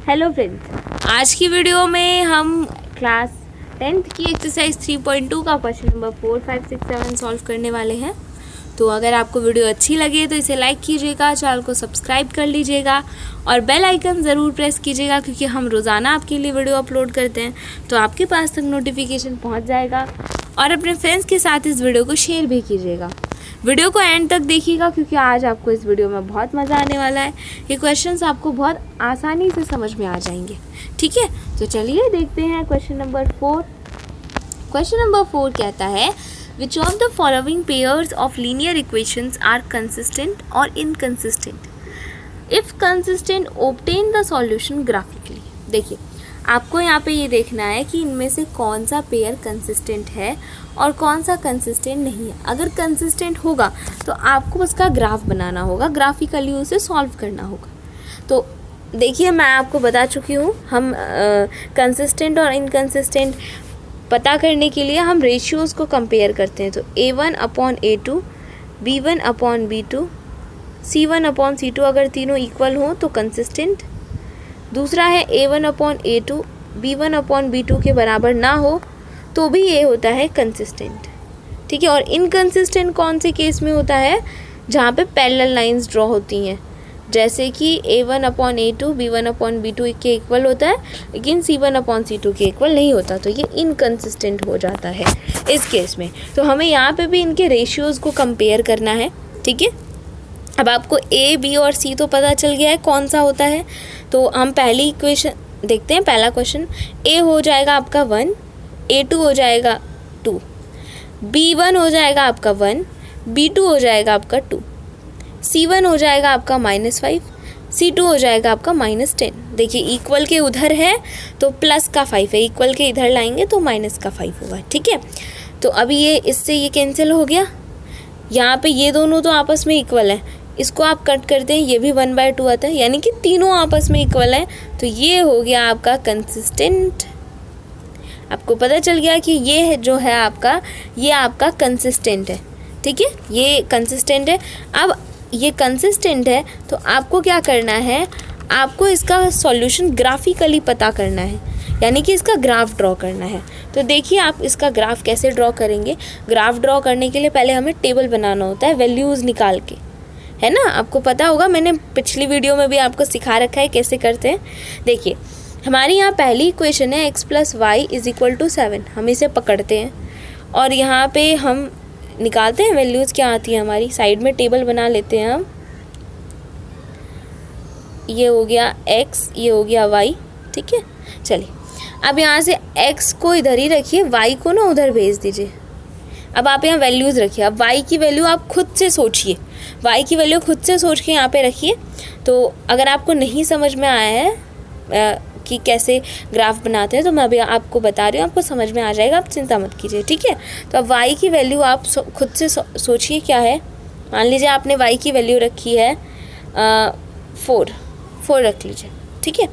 Hello friends, आज की video में हम क्लास 10th की एक्सरसाइज 3.2 का क्वेश्चन नंबर 4, 5, 6, 7 सॉल्व करने वाले हैं। तो अगर आपको वीडियो अच्छी लगे तो इसे लाइक कीजिएगा, चैनल को सब्सक्राइब कर लीजिएगा और बेल आइकन ज़रूर प्रेस कीजिएगा, क्योंकि हम रोज़ाना आपके लिए वीडियो अपलोड करते हैं तो आपके पास तक नोटिफिकेशन पहुँच जाएगा। और अपने फ्रेंड्स के साथ इस वीडियो को शेयर भी कीजिएगा। वीडियो को एंड तक देखिएगा, क्योंकि आज आपको इस वीडियो में बहुत मज़ा आने वाला है। ये क्वेश्चंस आपको बहुत आसानी से समझ में आ जाएंगे। ठीक है, तो चलिए देखते हैं क्वेश्चन नंबर 4। क्वेश्चन नंबर 4 कहता है, which of the following pairs of linear equations are consistent or inconsistent? If consistent obtain the solution graphically. देखिए, आपको यहाँ पे ये देखना है कि इनमें से कौन सा पेयर कंसिस्टेंट है और कौन सा कंसिस्टेंट नहीं है। अगर कंसिस्टेंट होगा तो आपको उसका ग्राफ बनाना होगा, ग्राफिकली उसे सॉल्व करना होगा। तो देखिए, मैं आपको बता चुकी हूँ, हम कंसिस्टेंट और इनकंसिस्टेंट पता करने के लिए हम रेशियोज़ को कंपेयर करते हैं। तो A1/A2, B1/B2, C1/C2 अगर तीनों इक्वल हों तो कंसिस्टेंट। दूसरा है A1/A2, B1/B2 के बराबर ना हो तो भी ये होता है कंसिस्टेंट। ठीक है, और इनकंसिस्टेंट कौन से केस में होता है? जहाँ पे पैरेलल लाइंस ड्रॉ होती हैं, जैसे कि A1/A2 B1/B2 के इक्वल होता है लेकिन C1/C2 के इक्वल नहीं होता, तो ये इनकंसिस्टेंट हो जाता है इस केस में। तो हमें यहाँ पे भी इनके रेशियोज़ को कंपेयर करना है। ठीक है, अब आपको A, B और C तो पता चल गया है कौन सा होता है। तो हम पहली इक्वेशन देखते हैं। पहला क्वेश्चन, A हो जाएगा आपका 1, A2 हो जाएगा 2, B1 हो जाएगा आपका 1, B2 हो जाएगा आपका 2, C1 हो जाएगा आपका -5, C2 हो जाएगा आपका -10। देखिए, इक्वल के उधर है तो प्लस का 5 है, इक्वल के इधर लाएंगे तो माइनस का 5 होगा। ठीक है, तो अभी ये इससे ये कैंसिल हो गया। यहाँ पे ये दोनों तो आपस में इक्वल है, इसको आप कट करते हैं, ये भी 1/2 आता है, यानी कि तीनों आपस में इक्वल है। तो ये हो गया आपका कंसिस्टेंट। आपको पता चल गया कि ये जो है आपका, ये आपका कंसिस्टेंट है। ठीक है, ये कंसिस्टेंट है। अब ये कंसिस्टेंट है तो आपको क्या करना है, आपको इसका सॉल्यूशन ग्राफिकली पता करना है, यानी कि इसका ग्राफ ड्रॉ करना है। तो देखिए, आप इसका ग्राफ कैसे ड्रॉ करेंगे। ग्राफ ड्रॉ करने के लिए पहले हमें टेबल बनाना होता है, वैल्यूज़ निकाल के, है ना। आपको पता होगा, मैंने पिछली वीडियो में भी आपको सिखा रखा है कैसे करते हैं। देखिए, हमारी यहाँ पहली इक्वेशन है x + y = 7। हम इसे पकड़ते हैं और यहाँ पे हम निकालते हैं वैल्यूज़ क्या आती है हमारी। साइड में टेबल बना लेते हैं हम। ये हो गया x, ये हो गया y। ठीक है, चलिए अब यहाँ से x को इधर ही रखिए, y को ना उधर भेज दीजिए। अब आप यहाँ वैल्यूज़ रखिए। अब y की वैल्यू आप खुद से सोचिए, y की वैल्यू खुद से सोच के यहाँ पे रखिए। तो अगर आपको नहीं समझ में आया है कि कैसे ग्राफ बनाते हैं तो मैं अभी आपको बता रही हूँ, आपको समझ में आ जाएगा, आप चिंता मत कीजिए। ठीक है, तो अब y की वैल्यू आप खुद से सोचिए क्या है। मान लीजिए आपने y की वैल्यू रखी है 4 रख लीजिए। ठीक है,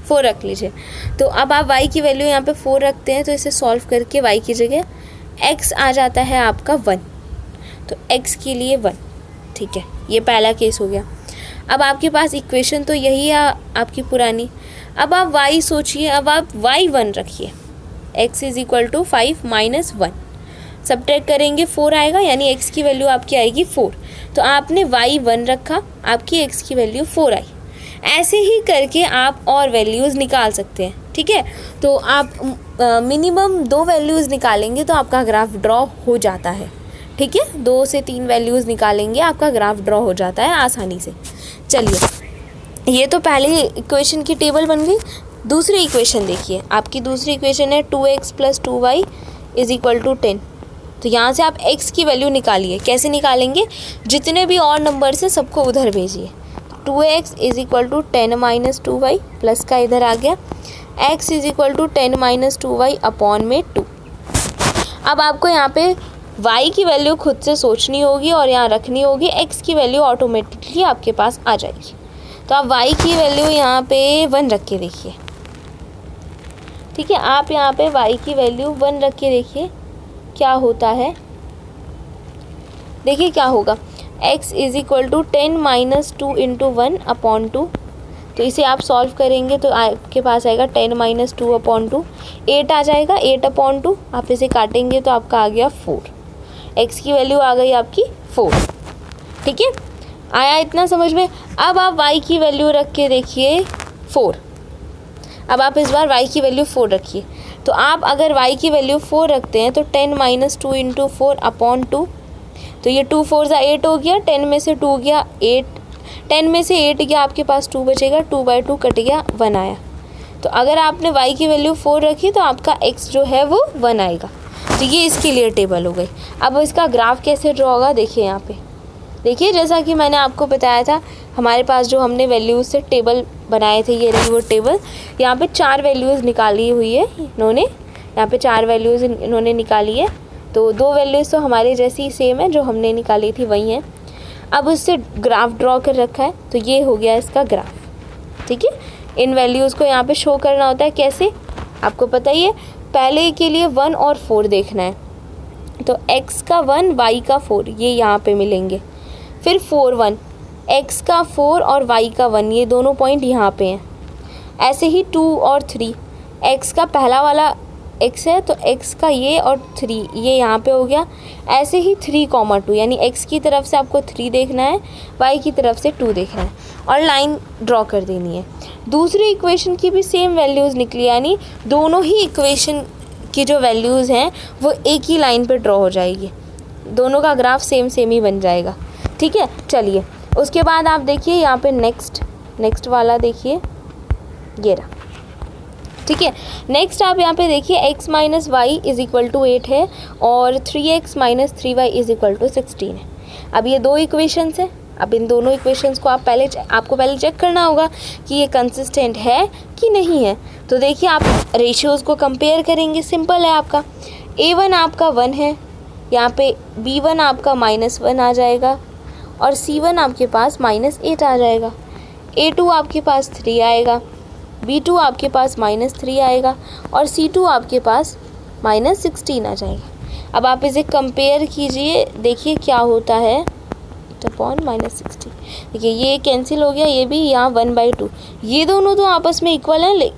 4 रख लीजिए। तो अब आप y की वैल्यू यहाँ पे 4 रखते हैं, तो इसे सॉल्व करके y की जगह x आ जाता है आपका 1, तो x के लिए 1। ठीक है, ये पहला केस हो गया। अब आपके पास इक्वेशन तो यही है आपकी पुरानी। अब आप y सोचिए, अब आप y1 रखिए, x = 5 - 1 सब्ट्रैक्ट करेंगे 4 आएगा, यानी x की वैल्यू आपकी आएगी 4। तो आपने y1 रखा, आपकी x की वैल्यू 4 आई। ऐसे ही करके आप और वैल्यूज़ निकाल सकते हैं। ठीक है, तो आप मिनिमम 2 वैल्यूज़ निकालेंगे तो आपका ग्राफ ड्रॉ हो जाता है। ठीक है, 2 से 3 वैल्यूज़ निकालेंगे, आपका ग्राफ ड्रॉ हो जाता है आसानी से। चलिए, ये तो पहली इक्वेशन की टेबल बन गई। दूसरी इक्वेशन देखिए, आपकी दूसरी इक्वेशन है 2x + 2y = 10। तो यहाँ से आप x की वैल्यू निकालिए। कैसे निकालेंगे? जितने भी और नंबर से सबको उधर भेजिए। 2x = 10 - 2y, प्लस का इधर आ गया, x = 10 - 2y अपॉन में 2। अब आपको यहाँ पे y की वैल्यू खुद से सोचनी होगी और यहाँ रखनी होगी, x की वैल्यू ऑटोमेटिकली आपके पास आ जाएगी। तो आप y की वैल्यू यहाँ पे 1 रख के देखिए। ठीक है, आप यहाँ पे y की वैल्यू 1 रख के देखिए क्या होता है। देखिए क्या होगा, x = 10 - 2 × 1 अपॉन 2। तो इसे आप सॉल्व करेंगे तो आपके पास आएगा 10 - 2/2, 8 आ जाएगा। 8/2 आप इसे काटेंगे तो आपका आ गया 4। x की वैल्यू आ गई आपकी 4। ठीक है, आया इतना समझ में। अब आप y की वैल्यू रख के देखिए 4। अब आप इस बार y की वैल्यू 4 रखिए। तो आप अगर y की वैल्यू 4 रखते हैं तो 10 - 2 × 4/2, तो ये 2 4 = 8 हो गया। 10 में से 2 गया 8, 10 में से 8 गया, आपके पास 2 बचेगा। 2/2 कट गया, 1 आया। तो अगर आपने y की वैल्यू 4 रखी तो आपका x जो है वो 1 आएगा। तो ये इसके लिए टेबल हो गई। अब इसका ग्राफ कैसे ड्रॉ होगा देखिए यहाँ पे। देखिए जैसा कि मैंने आपको बताया था, हमारे पास जो हमने वैल्यूज़ से टेबल बनाए थे, ये रही वो टेबल। यहाँ पे 4 वैल्यूज़ निकाली हुई है इन्होंने, यहाँ पे 4 वैल्यूज़ इन्होंने निकाली है। तो 2 वैल्यूज़ तो हमारे जैसी सेम है, जो हमने निकाली थी वही है। अब उससे ग्राफ ड्रॉ कर रखा है, तो ये हो गया इसका ग्राफ। ठीक है, इन वैल्यूज़ को यहाँ पे शो करना होता है कैसे, आपको पता ही है। पहले के लिए 1 और 4 देखना है, तो x का 1 y का 4 ये यहाँ पे मिलेंगे। फिर 4 1, x का 4 और y का 1 ये दोनों पॉइंट यहाँ पे हैं। ऐसे ही 2 और 3, x का पहला वाला x है तो x का ये और 3 ये यहाँ पे हो गया। ऐसे ही 3, 2 यानी x की तरफ से आपको 3 देखना है, y की तरफ से 2 देखना है और लाइन ड्रॉ कर देनी है। दूसरी इक्वेशन की भी सेम वैल्यूज़ निकली, यानी दोनों ही इक्वेशन की जो वैल्यूज़ हैं वो एक ही लाइन पे ड्रॉ हो जाएगी, दोनों का ग्राफ सेम ही बन जाएगा। ठीक है, चलिए उसके बाद आप देखिए यहाँ पे नेक्स्ट वाला देखिए, ये रहा। ठीक है, नेक्स्ट आप यहाँ पे देखिए x - y = 8 है और 3x - 3y = 16 है। अब ये 2 इक्वेशंस हैं। अब इन दोनों इक्वेशंस को आपको पहले चेक करना होगा कि ये कंसिस्टेंट है कि नहीं है। तो देखिए आप रेशियोज़ को कंपेयर करेंगे, सिंपल है आपका। a1 आपका 1 है, यहाँ पे b1 आपका -1 आ जाएगा और c1 आपके पास -8 आ जाएगा। a2 आपके पास 3 आएगा, b2 आपके पास -3 आएगा और c2 आपके पास -16 आ जाएगा। अब आप इसे कंपेयर कीजिए, देखिए क्या होता है। अपॉन -16, देखिए ये कैंसिल हो गया, ये भी यहाँ 1/2। ये दोनों तो आपस में इक्वल हैं,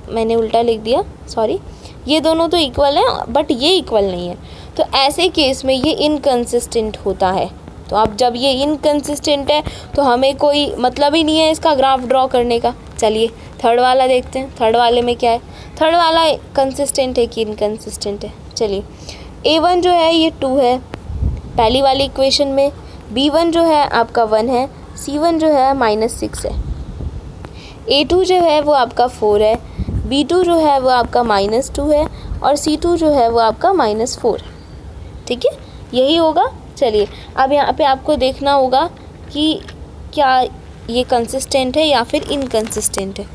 मैंने उल्टा लिख दिया, सॉरी। ये दोनों तो इक्वल हैं बट ये इक्वल नहीं है, तो ऐसे केस में ये इनकंसिस्टेंट होता है। तो अब जब ये इनकंसिस्टेंट है तो हमें कोई मतलब ही नहीं है इसका ग्राफ ड्रॉ करने का। चलिए थर्ड वाला देखते हैं, थर्ड वाले में क्या है। थर्ड वाला कंसिस्टेंट है कि इनकंसिस्टेंट है। चलिए a1 जो है ये 2 है पहली वाली इक्वेशन में, b1 जो है आपका 1 है, c1 जो है -6 है, a2 जो है वो आपका 4 है, b2 जो है वो आपका -2 है और c2 जो है वो आपका -4 है। ठीक है, यही होगा। चलिए अब यहाँ पे आपको देखना होगा कि क्या ये कंसिस्टेंट है या फिर इनकंसिस्टेंट है।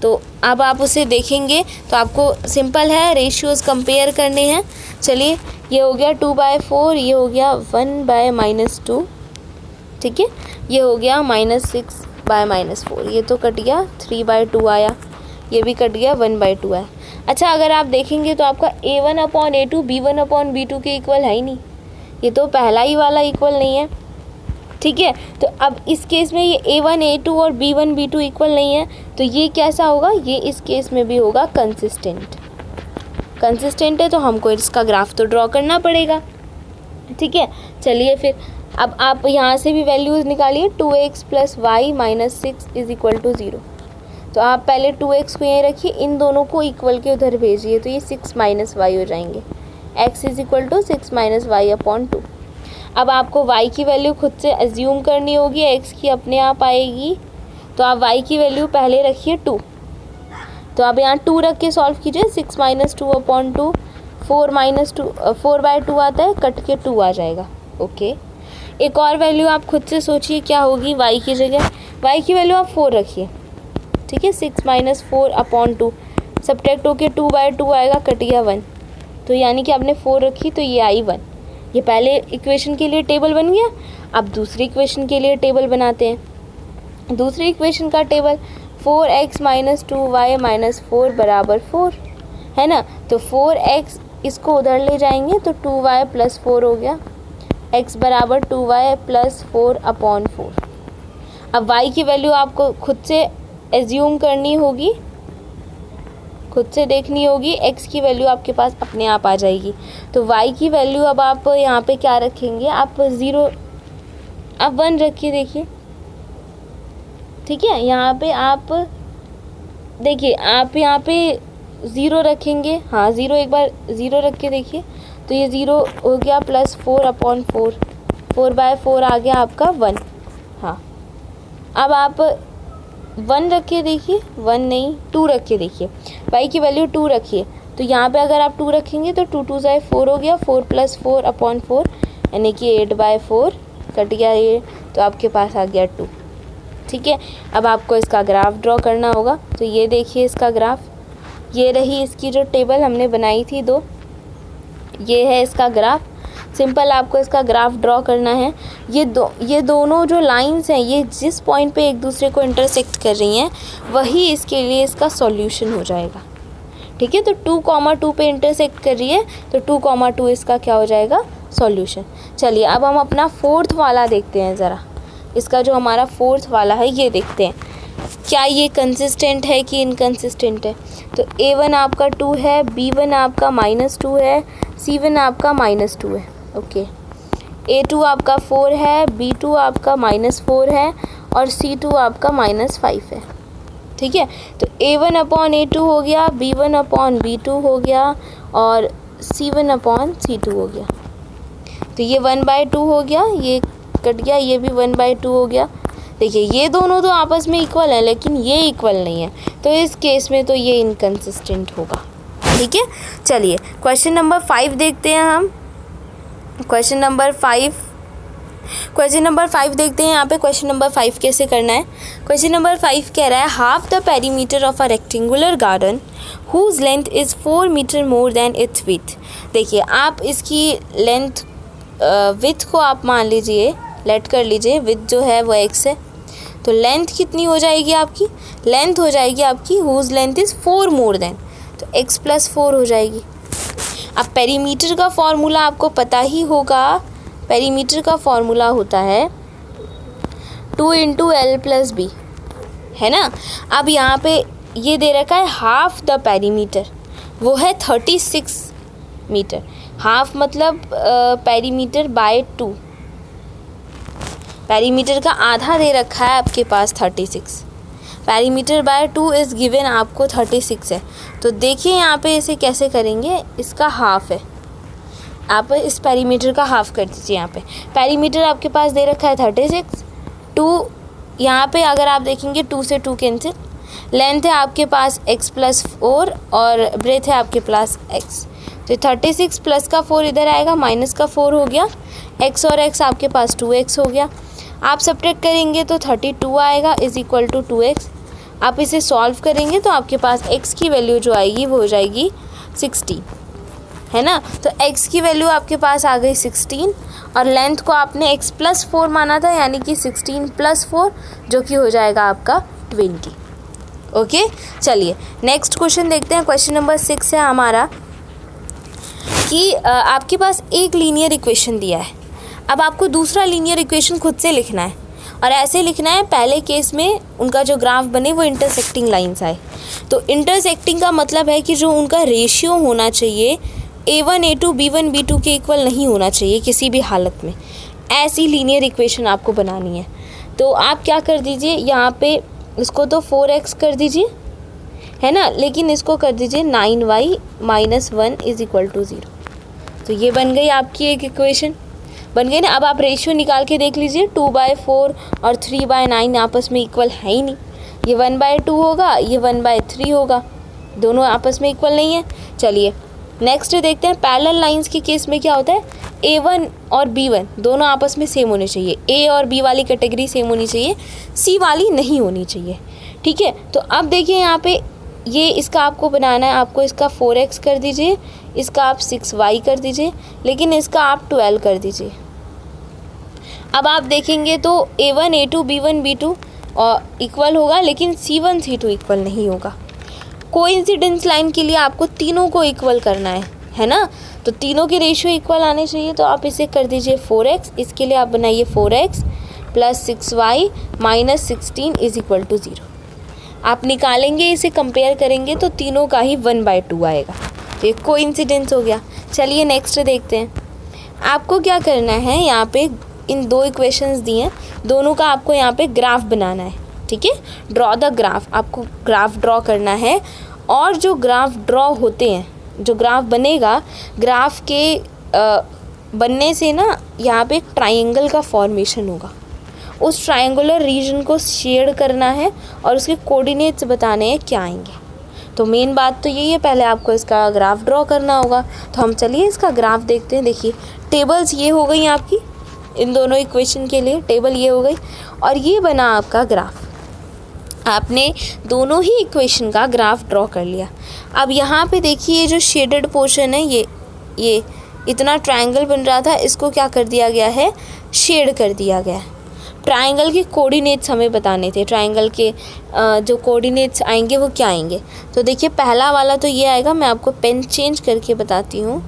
तो अब आप उसे देखेंगे तो आपको सिंपल है, रेशियोज़ कंपेयर करने हैं। चलिए ये हो गया 2/4, ये हो गया 1/-2। ठीक है, ये हो गया -6/-4, ये तो कट गया, 3/2 आया, ये भी कट गया, 1/2 आया। अच्छा अगर आप देखेंगे तो आपका a1/a2 b1/b2 के इक्वल है ही नहीं, ये तो पहला ही वाला इक्वल नहीं है। ठीक है, तो अब इस केस में ये a1 a2 और b1 b2 इक्वल नहीं है, तो ये कैसा होगा, ये इस केस में भी होगा कंसिस्टेंट। कंसिस्टेंट है तो हमको इसका ग्राफ तो ड्रॉ करना पड़ेगा। ठीक है, चलिए फिर अब आप यहाँ से भी वैल्यूज़ निकालिए। 2x + y - 6 = 0। तो आप पहले 2x को यहीं रखिए, इन दोनों को इक्वल के उधर भेजिए, तो ये 6 - y हो जाएंगे। x = 6 - y/2। अब आपको y की वैल्यू खुद से एज्यूम करनी होगी, x की अपने आप आएगी। तो आप y की वैल्यू पहले रखिए 2, तो आप यहाँ 2 रख के सॉल्व कीजिए। 6 - 2/2, 4/2 आता है, कट के 2 आ जाएगा। ओके, एक और वैल्यू आप खुद से सोचिए क्या होगी y की जगह। y की वैल्यू आप 4 रखिए। ठीक है, 6 - 4/2 सब्ट्रैक्ट होके 2/2 आएगा, कट गया 1। तो यानी कि आपने 4 रखी तो ये आई 1। ये पहले इक्वेशन के लिए टेबल बन गया। अब दूसरी इक्वेशन के लिए टेबल बनाते हैं। दूसरी इक्वेशन का टेबल 4x - 2y - 4 = 4 है ना। तो 4x इसको उधर ले जाएंगे तो 2y + 4 हो गया, x = 2y + 4/4। अब y की वैल्यू आपको खुद से एज्यूम करनी होगी, खुद से देखनी होगी। x की वैल्यू आपके पास अपने आप आ जाएगी। तो y की वैल्यू अब आप यहाँ पे क्या रखेंगे, आप 0, आप 1 रखिए, देखिए, ठीक है। यहाँ पे आप देखिए, आप यहाँ पे 0 रखेंगे, हाँ 0, एक बार 0 रख के देखिए, तो ये 0 हो गया प्लस 4/4, 4/4 आ गया आपका 1। हाँ, अब आप 1 रख के देखिए, 1 नहीं 2 रख के देखिए, y की वैल्यू 2 रखिए। तो यहाँ पे अगर आप 2 रखेंगे तो 2 2 जाए 4 हो गया, 4 + 4/4 यानी कि 8/4 कट गया ये, तो आपके पास आ गया 2, ठीक है। अब आपको इसका ग्राफ ड्रॉ करना होगा। तो ये देखिए इसका ग्राफ, ये रही इसकी जो टेबल हमने बनाई थी 2, ये है इसका ग्राफ। सिंपल आपको इसका ग्राफ ड्रॉ करना है। ये दोनों जो लाइंस हैं, ये जिस पॉइंट पे एक दूसरे को इंटरसेक्ट कर रही हैं, वही इसके लिए इसका सॉल्यूशन हो जाएगा, ठीक है। तो 2,2 पे इंटरसेक्ट कर रही है, तो 2,2 इसका क्या हो जाएगा, सॉल्यूशन। चलिए अब हम अपना 4th वाला देखते हैं ज़रा। इसका जो हमारा 4th वाला है, ये देखते हैं क्या ये कंसिस्टेंट है कि इनकंसिस्टेंट है। तो A1 आपका 2 है, B1 आपका -2 है, C1 आपका -2 है, ओके। A2 आपका 4 है, B2 आपका -4 है और C2 आपका -5 है, ठीक है। तो A1/A2 हो गया, B1/B2 हो गया और C1/C2 हो गया। तो ये 1/2 हो गया, ये कट गया, ये भी 1/2 हो गया। देखिए ये दोनों तो आपस में इक्वल है, लेकिन ये इक्वल नहीं है, तो इस केस में तो ये इनकंसिस्टेंट होगा, ठीक है। चलिए क्वेश्चन नंबर 5 देखते हैं हम। क्वेश्चन नंबर 5 देखते हैं। यहाँ पे क्वेश्चन नंबर 5 कैसे करना है। क्वेश्चन नंबर 5 कह रहा है half the perimeter of a rectangular garden whose length is 4 metre more than its width. देखिए आप इसकी लेंथ विथ को आप मान लीजिए, लेट कर लीजिए, विथ जो है वो x है, तो लेंथ कितनी हो जाएगी आपकी, लेंथ हो जाएगी आपकी whose length is 4 more than, तो x + 4 हो जाएगी। अब पेरीमीटर का फॉर्मूला आपको पता ही होगा, पेरीमीटर का फॉर्मूला होता है 2 × L + B, है ना। अब यहाँ पे ये दे रखा है हाफ द पेरीमीटर, वो है 36 मीटर। हाफ मतलब पेरीमीटर बाय 2, पेरीमीटर का आधा दे रखा है आपके पास 36, पेरीमीटर बाय 2 इज़ गिवन आपको 36 है। तो देखिए यहाँ पे इसे कैसे करेंगे, इसका हाफ है, आप इस पेरीमीटर का हाफ कर दीजिए। यहाँ पे पेरीमीटर आपके पास दे रखा है 36, 2 यहाँ पे अगर आप देखेंगे 2 से 2 कैंसिल, लेंथ है आपके पास x + 4 और ब्रेथ है आपके पास x, तो 36 प्लस का 4 इधर आएगा, माइनस का 4 हो गया, x और x आपके पास 2x हो गया। आप सब्ट्रैक्ट करेंगे तो 32 आएगा = 2x। आप इसे सॉल्व करेंगे तो आपके पास x की वैल्यू जो आएगी वो हो जाएगी 16, है ना। तो x की वैल्यू आपके पास आ गई 16 और लेंथ को आपने x + 4 माना था, यानी कि 16 + 4 जो कि हो जाएगा आपका 20, ओके। चलिए नेक्स्ट क्वेश्चन देखते हैं। क्वेश्चन नंबर 6 है हमारा कि आपके पास एक लीनियर इक्वेशन दिया है, अब आपको दूसरा लीनियर इक्वेशन खुद से लिखना है और ऐसे लिखना है, पहले केस में उनका जो ग्राफ बने वो इंटरसेक्टिंग लाइंस आए। तो इंटरसेक्टिंग का मतलब है कि जो उनका रेशियो होना चाहिए A1 A2 B1 B2 के इक्वल नहीं होना चाहिए किसी भी हालत में। ऐसी लीनियर इक्वेशन आपको बनानी है। तो आप क्या कर दीजिए, यहाँ पे इसको तो 4x कर दीजिए, है ना, लेकिन इसको कर दीजिए 9y - 1 = 0। तो ये बन गई आपकी एक इक्वेशन, बन गई ना। अब आप रेशियो निकाल के देख लीजिए, 2/4 और 3/9 आपस में इक्वल है ही नहीं। ये 1/2 होगा, ये 1/3 होगा, दोनों आपस में इक्वल नहीं है। चलिए नेक्स्ट देखते हैं। पैरेलल लाइंस के केस में क्या होता है, A1 और B1 दोनों आपस में सेम होने चाहिए, A और B वाली कैटेगरी सेम होनी चाहिए, C वाली नहीं होनी चाहिए, ठीक है। तो अब देखिए यहाँ पे ये इसका आपको बनाना है, आपको इसका 4x कर दीजिए, इसका आप 6y कर दीजिए, लेकिन इसका आप 12 कर दीजिए। अब आप देखेंगे तो A1 A2 B1 B2 और इक्वल होगा, लेकिन C1 C2 इक्वल नहीं होगा। कोइंसिडेंस लाइन के लिए आपको तीनों को इक्वल करना है ना, तो तीनों के रेशियो इक्वल आने चाहिए। तो आप इसे कर दीजिए 4x, इसके लिए आप बनाइए 4x + 6y - 16 = 0। आप निकालेंगे, इसे कंपेयर करेंगे तो तीनों का ही 1/2 आएगा। तो ये कोइंसिडेंस हो गया। चलिए नेक्स्ट देखते हैं। आपको क्या करना है, यहाँ पे इन 2 इक्वेशंस दिए हैं, दोनों का आपको यहाँ पे ग्राफ बनाना है। ठीक है, ड्रॉ द ग्राफ, आपको ग्राफ ड्रॉ करना है। और जो ग्राफ ड्रॉ होते हैं, जो ग्राफ बनेगा, ग्राफ के बनने से ना यहाँ पे एक ट्राइंगल का फॉर्मेशन होगा। उस ट्राइंगुलर रीजन को शेड करना है और उसके कोऑर्डिनेट्स बताने हैं क्या आएंगे। तो मेन बात तो यही है, पहले आपको इसका ग्राफ ड्रॉ करना होगा। तो हम चलिए इसका ग्राफ देखते हैं। देखिए टेबल्स ये हो गई आपकी, इन दोनों इक्वेशन के लिए टेबल ये हो गई और ये बना आपका ग्राफ। आपने दोनों ही इक्वेशन का ग्राफ ड्रॉ कर लिया। अब यहाँ पे देखिए ये जो शेडेड पोर्शन है, ये इतना ट्रायंगल बन रहा था, इसको क्या कर दिया गया है, शेड कर दिया गया है। ट्रायंगल के कोऑर्डिनेट्स हमें बताने थे, ट्रायंगल के जो कोऑर्डिनेट्स आएंगे वो क्या आएंगे। तो देखिए पहला वाला तो ये आएगा, मैं आपको पेन चेंज करके बताती हूँ।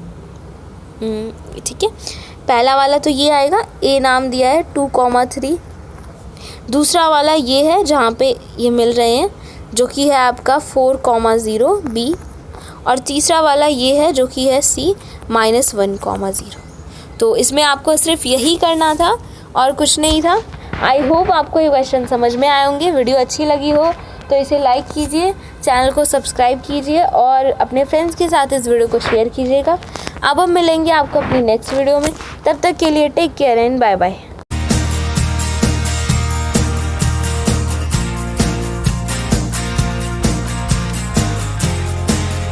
ठीक है, पहला वाला तो ये आएगा, ए नाम दिया है 2,3। दूसरा वाला ये है जहाँ पे ये मिल रहे हैं, जो कि है आपका 4,0 बी। और तीसरा वाला ये है जो कि है सी -1,0। तो इसमें आपको सिर्फ यही करना था और कुछ नहीं था। आई होप आपको ये क्वेश्चन समझ में आए होंगे। वीडियो अच्छी लगी हो तो इसे लाइक कीजिए, चैनल को सब्सक्राइब कीजिए और अपने फ्रेंड्स के साथ इस वीडियो को शेयर कीजिएगा। अब हम मिलेंगे आपको अपनी नेक्स्ट वीडियो में, तब तक के लिए take care and bye bye.